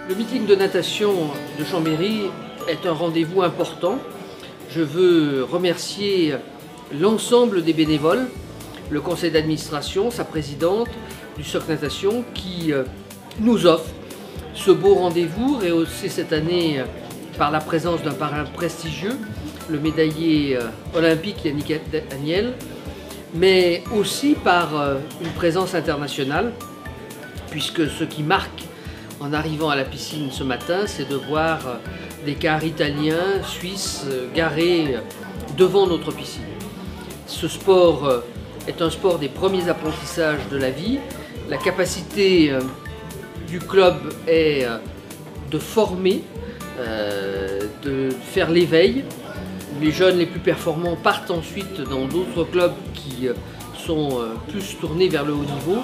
Le meeting de natation de Chambéry est un rendez-vous important. Je veux remercier l'ensemble des bénévoles, le conseil d'administration, sa présidente du SOC Natation qui nous offre ce beau rendez-vous, rehaussé cette année par la présence d'un parrain prestigieux, le médaillé olympique Yannick Agnel, mais aussi par une présence internationale, puisque ce qui marque en arrivant à la piscine ce matin, c'est de voir des cars italiens, suisses garés devant notre piscine. Ce sport est un sport des premiers apprentissages de la vie. La capacité du club est de former, de faire l'éveil. Les jeunes les plus performants partent ensuite dans d'autres clubs qui sont plus tournés vers le haut niveau.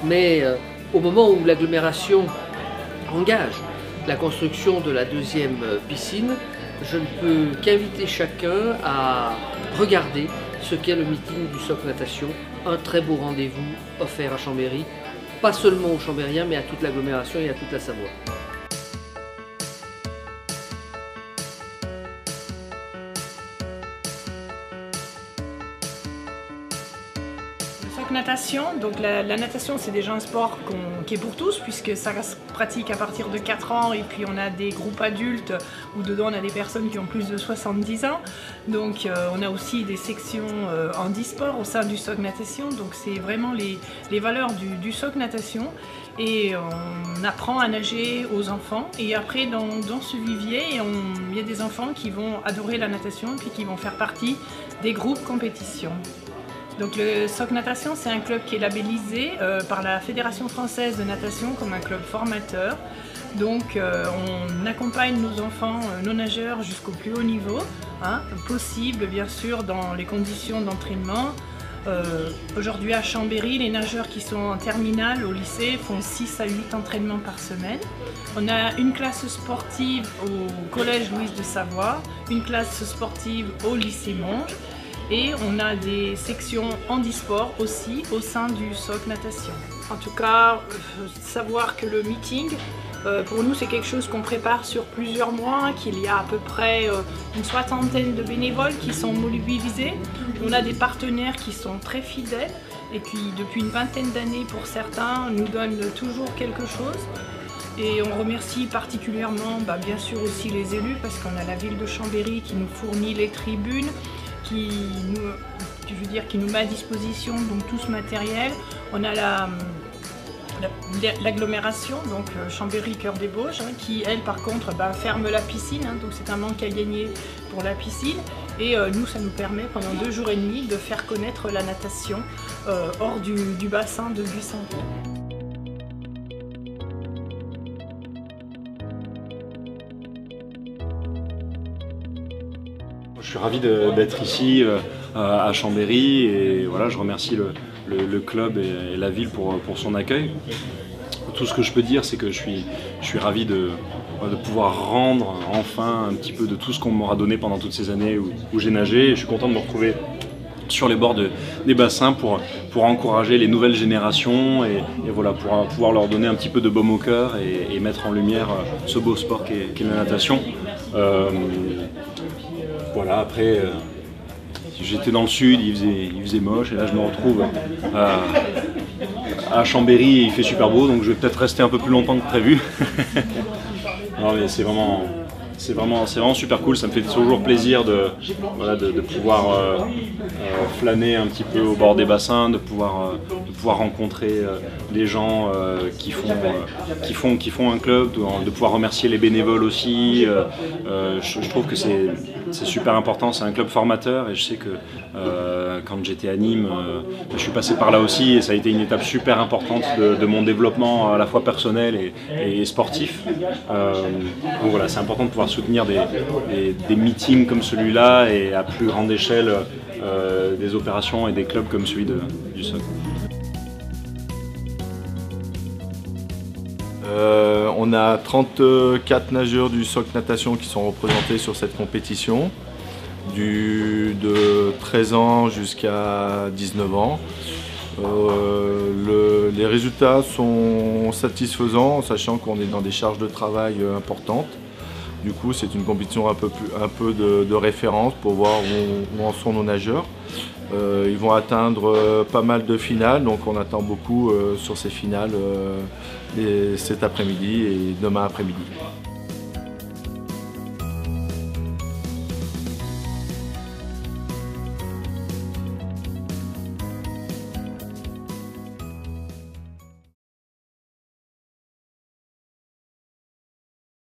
Mais au moment où l'agglomération engage la construction de la deuxième piscine, je ne peux qu'inviter chacun à regarder ce qu'est le meeting du SOC Natation, un très beau rendez-vous offert à Chambéry, pas seulement aux Chambériens, mais à toute l'agglomération et à toute la Savoie. SOC Natation, donc la natation c'est déjà un sport qui est pour tous puisque ça se pratique à partir de 4 ans et puis on a des groupes adultes où dedans on a des personnes qui ont plus de 70 ans. Donc on a aussi des sections handisport au sein du SOC Natation, donc c'est vraiment les valeurs du SOC Natation et on apprend à nager aux enfants et après dans ce vivier il y a des enfants qui vont adorer la natation et puis qui vont faire partie des groupes compétition. Donc le SOC Natation, c'est un club qui est labellisé par la Fédération française de natation comme un club formateur. Donc on accompagne nos enfants, nos nageurs jusqu'au plus haut niveau, possible bien sûr dans les conditions d'entraînement. Aujourd'hui à Chambéry, les nageurs qui sont en terminale au lycée font 6 à 8 entraînements par semaine. On a une classe sportive au collège Louise de Savoie, une classe sportive au lycée Monge. Et on a des sections handisport aussi au sein du SOC Natation. En tout cas, savoir que le meeting, pour nous c'est quelque chose qu'on prépare sur plusieurs mois, qu'il y a à peu près une soixantaine de bénévoles qui sont mobilisés. On a des partenaires qui sont très fidèles et qui depuis une vingtaine d'années pour certains nous donnent toujours quelque chose. Et on remercie particulièrement bien sûr aussi les élus parce qu'on a la ville de Chambéry qui nous fournit les tribunes, qui nous met à disposition donc tout ce matériel. On a l'agglomération, donc Chambéry Cœur des Bauges, qui elle par contre ferme la piscine, donc c'est un manque à gagner pour la piscine. Et nous, ça nous permet pendant 2 jours et demi de faire connaître la natation hors du bassin de Buisson-Roux. Je suis ravi d'être ici à Chambéry et voilà, je remercie le club et la ville pour son accueil. Tout ce que je peux dire, c'est que je suis ravi de pouvoir rendre enfin un petit peu de tout ce qu'on m'aura donné pendant toutes ces années où j'ai nagé. Et je suis content de me retrouver sur les bords des bassins pour encourager les nouvelles générations et voilà, pour pouvoir leur donner un petit peu de baume au cœur et mettre en lumière ce beau sport qu'est la natation. Voilà, après, j'étais dans le sud, il faisait moche, et là je me retrouve à Chambéry et il fait super beau, donc je vais peut-être rester un peu plus longtemps que prévu. Non mais c'est vraiment super cool, ça me fait toujours plaisir de pouvoir flâner un petit peu au bord des bassins, de pouvoir rencontrer les gens qui font un club, de pouvoir remercier les bénévoles aussi. Je trouve que c'est super important, c'est un club formateur et je sais que quand j'étais à Nîmes, je suis passé par là aussi et ça a été une étape super importante de mon développement à la fois personnel et sportif. Donc voilà, c'est important de pouvoir soutenir des meetings comme celui-là et à plus grande échelle des opérations et des clubs comme celui du SOC. On a 34 nageurs du SOC Natation qui sont représentés sur cette compétition, de 13 ans jusqu'à 19 ans. Le Les résultats sont satisfaisants, sachant qu'on est dans des charges de travail importantes. Du coup, c'est une compétition un peu de référence pour voir où en sont nos nageurs. Ils vont atteindre pas mal de finales, donc on attend beaucoup sur ces finales cet après-midi et demain après-midi.